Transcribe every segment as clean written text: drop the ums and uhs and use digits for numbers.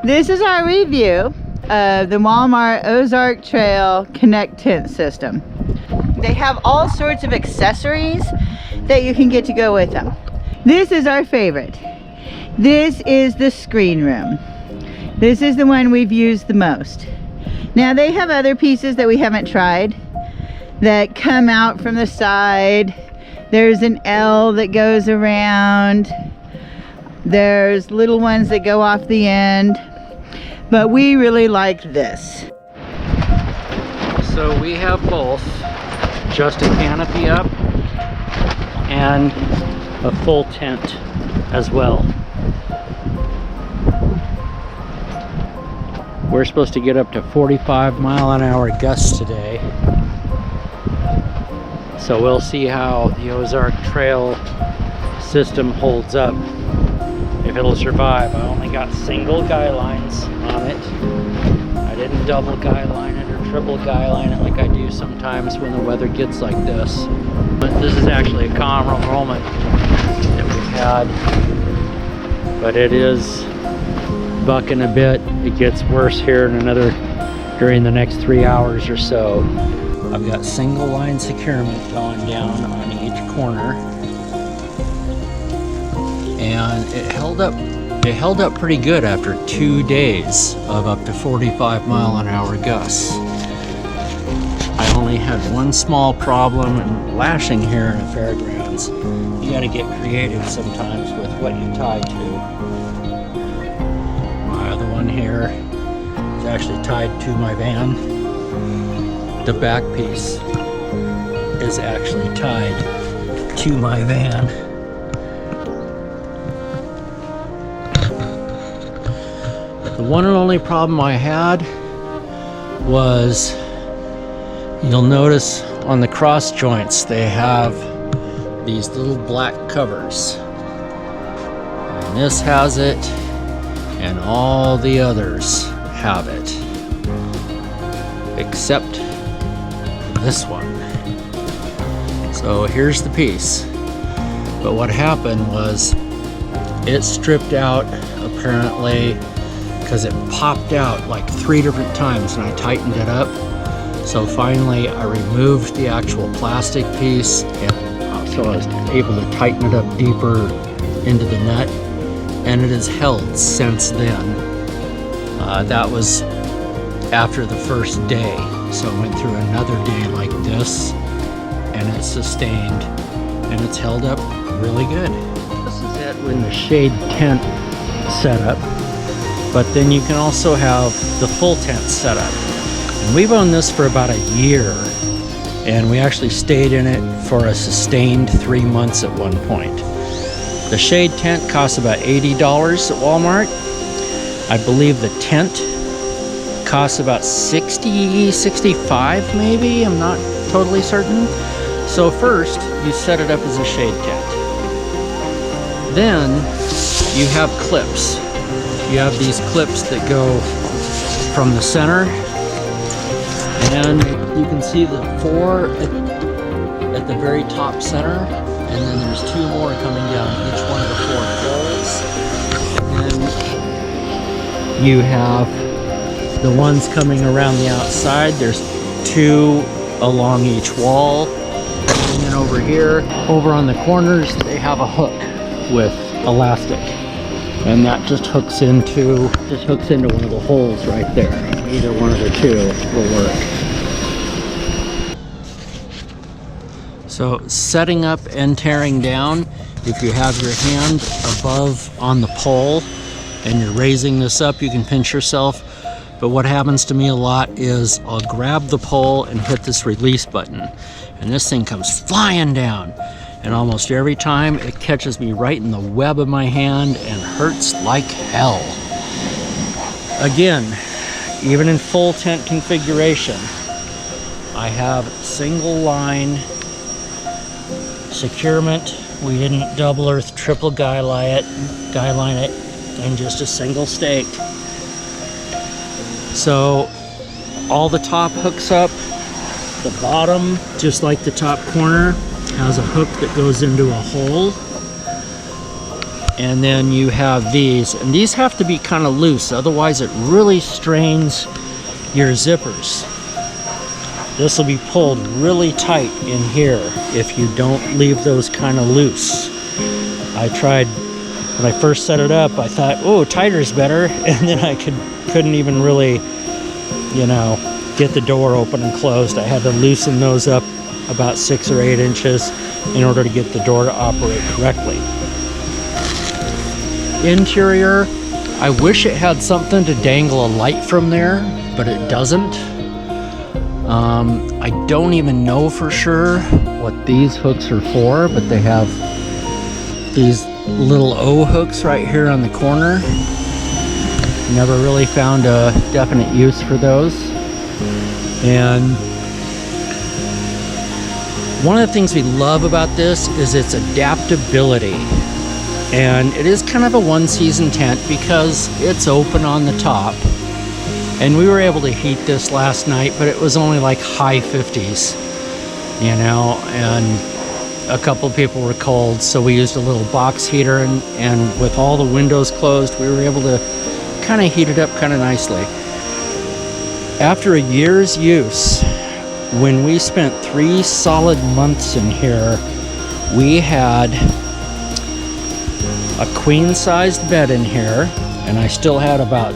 This is our review of the Walmart Ozark Trail connectent system. They have all sorts of accessories that you can get to go with them. This is our favorite. This is the screen room. This is the one we've used the most. Now they have other pieces that we haven't tried that come out from the side. There's an L that goes around. There's little ones that go off the end. But we really like this. So we have both, just a canopy up and a full tent as well. We're supposed to get up to 45-mile-an-hour gusts today. So we'll see how the Ozark Trail system holds up, if it'll survive. I only got single guy lines on it. I didn't double guy line it or triple guy line it like I do sometimes when the weather gets like this. But this is actually a calm moment that we've had. But it is bucking a bit. It gets worse here in during the next 3 hours or so. I've got single line securement going down on each corner. And it held up pretty good after 2 days of up to 45-mile-an-hour gusts. I only had one small problem in lashing here in the fairgrounds. You got to get creative sometimes with what you tie to. My other one here is actually tied to my van. The back piece is actually tied to my van. The one and only problem I had was, you'll notice on the cross joints they have these little black covers. And this has it, and all the others have it. Except this one. So here's the piece. But what happened was, it stripped out apparently, because it popped out like 3 different times and I tightened it up. So finally I removed the actual plastic piece, and so I was able to tighten it up deeper into the nut, and it has held since then. That was after the first day, so I went through another day like this, and it's sustained, and it's held up really good. This is it when the shade tent setup. But then you can also have the full tent set up. And we've owned this for about a year, and we actually stayed in it for a sustained 3 months at one point. The shade tent costs about $80 at Walmart. I believe the tent costs about $60, $65 maybe, I'm not totally certain. So first, you set it up as a shade tent. Then, you have clips. You have these clips that go from the center, and you can see the 4 at the very top center, and then there's 2 more coming down each one of the 4 poles. And then you have the ones coming around the outside. There's 2 along each wall, and then over here, over on the corners, they have a hook with elastic. And that just hooks into one of the holes right there. Either one of the 2 will work. So setting up and tearing down, if you have your hand above on the pole and you're raising this up, you can pinch yourself. But what happens to me a lot is I'll grab the pole and hit this release button, and this thing comes flying down. And almost every time it catches me right in the web of my hand and hurts like hell. Again, even in full tent configuration, I have single line securement. We didn't double or triple guy line it, and just a single stake. So all the top hooks up, the bottom, just like the top corner, has a hook that goes into a hole, And then you have these, and these have to be kind of loose, otherwise it really strains your zippers. This will be pulled really tight in here if you don't leave those kind of loose. I tried, when I first set it up, I thought, oh, tighter is better, and then I couldn't even really, you know, get the door open and closed. I had to loosen those up about 6 or 8 inches in order to get the door to operate correctly. Interior, I wish it had something to dangle a light from there, but it doesn't. I don't even know for sure what these hooks are for, but they have these little O hooks right here on the corner. Never really found a definite use for those. And one of the things we love about this is its adaptability. And it is kind of a one-season tent because it's open on the top. And we were able to heat this last night, but it was only like high 50s, you know, and a couple of people were cold, so we used a little box heater, and with all the windows closed, we were able to kind of heat it up kind of nicely. After a year's use, when we spent 3 solid months in here, we had a queen-sized bed in here, and I still had about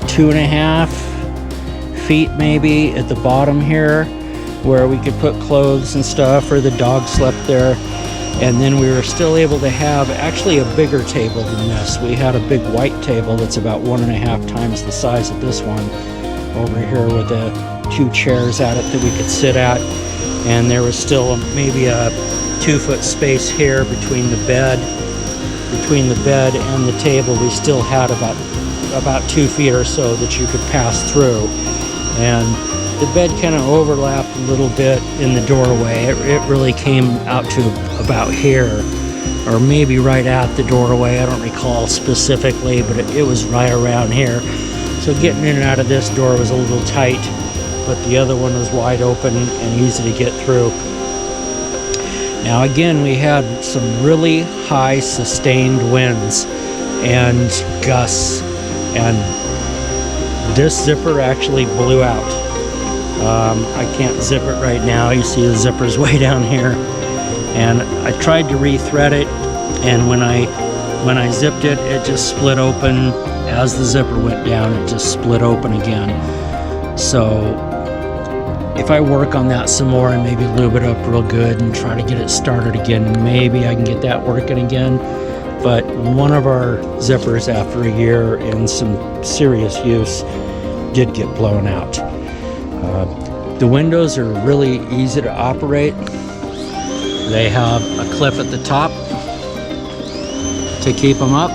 2.5 feet maybe at the bottom here where we could put clothes and stuff, or the dog slept there. And then we were still able to have actually a bigger table than this. We had a big white table that's about 1.5 times the size of this one over here, with the 2 chairs at it that we could sit at. And there was still maybe a 2-foot space here between the bed and the table. We still had about 2 feet or so that you could pass through, and the bed kind of overlapped a little bit in the doorway. It really came out to about here, or maybe right at the doorway. I don't recall specifically, but it was right around here. So getting in and out of this door was a little tight, but the other one was wide open and easy to get through. Now again, we had some really high sustained winds and gusts, and this zipper actually blew out. I can't zip it right now. You see the zipper's way down here, and I tried to re-thread it, and when I zipped it, it just split open. As the zipper went down, it just split open again. So if I work on that some more and maybe lube it up real good and try to get it started again, maybe I can get that working again. But one of our zippers, after a year in some serious use, did get blown out. The windows are really easy to operate. They have a clip at the top to keep them up,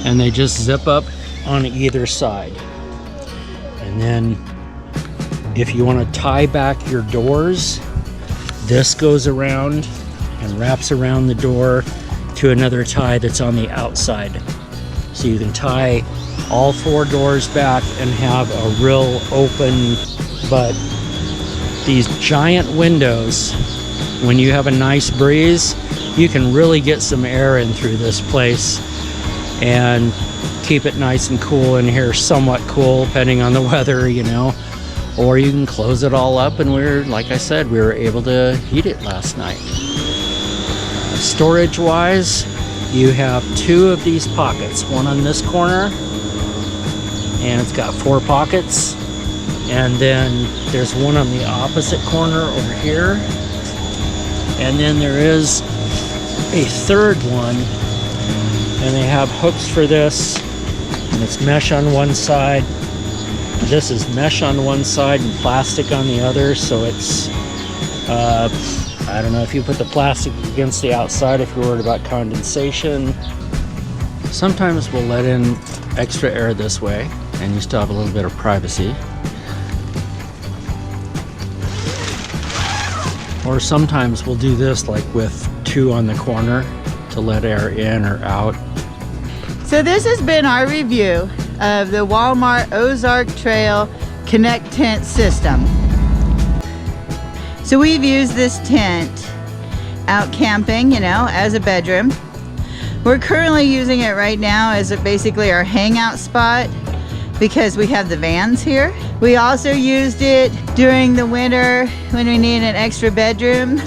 and they just zip up on either side. And then if you want to tie back your doors, this goes around and wraps around the door to another tie that's on the outside. So you can tie all 4 doors back and have a real open. But these giant windows, when you have a nice breeze, you can really get some air in through this place and keep it nice and cool in here, somewhat cool depending on the weather, you know. Or you can close it all up, and like I said, we were able to heat it last night. Storage wise, you have 2 of these pockets, one on this corner, and it's got 4 pockets, and then there's one on the opposite corner over here, and then there is a third one, and they have hooks for this, and it's mesh on one side. This is mesh on one side and plastic on the other, so it's I don't know if you put the plastic against the outside if you're worried about condensation. Sometimes we'll let in extra air this way, and you still have a little bit of privacy. Or sometimes we'll do this, like with 2 on the corner, to let air in or out. So this has been our review of the Walmart Ozark Trail Connect Tent System. So we've used this tent out camping, you know, as a bedroom. We're currently using it right now as basically our hangout spot because we have the vans here. We also used it during the winter when we needed an extra bedroom.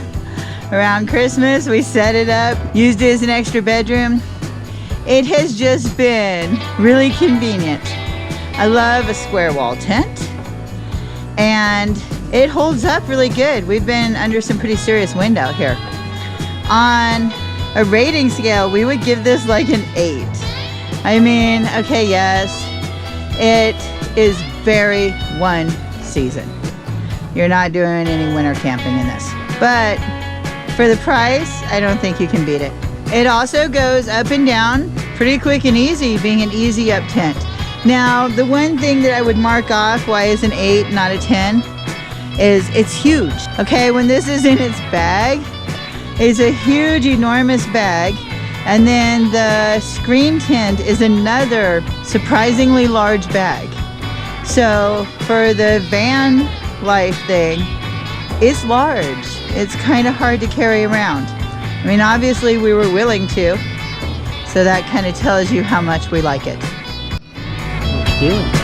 Around Christmas, we set it up, used it as an extra bedroom. It has just been really convenient. I love a square wall tent, and it holds up really good. We've been under some pretty serious wind out here. On a rating scale, we would give this like an 8. I mean, okay, yes, it is very one season. You're not doing any winter camping in this, but for the price, I don't think you can beat it. It also goes up and down pretty quick and easy, being an easy up tent. Now, the one thing that I would mark off why it's an 8, not a 10, is it's huge. Okay, when this is in its bag, it's a huge, enormous bag. And then the screen tent is another surprisingly large bag. So for the van life thing, it's large. It's kind of hard to carry around. I mean, obviously we were willing to, so that kind of tells you how much we like it. Good.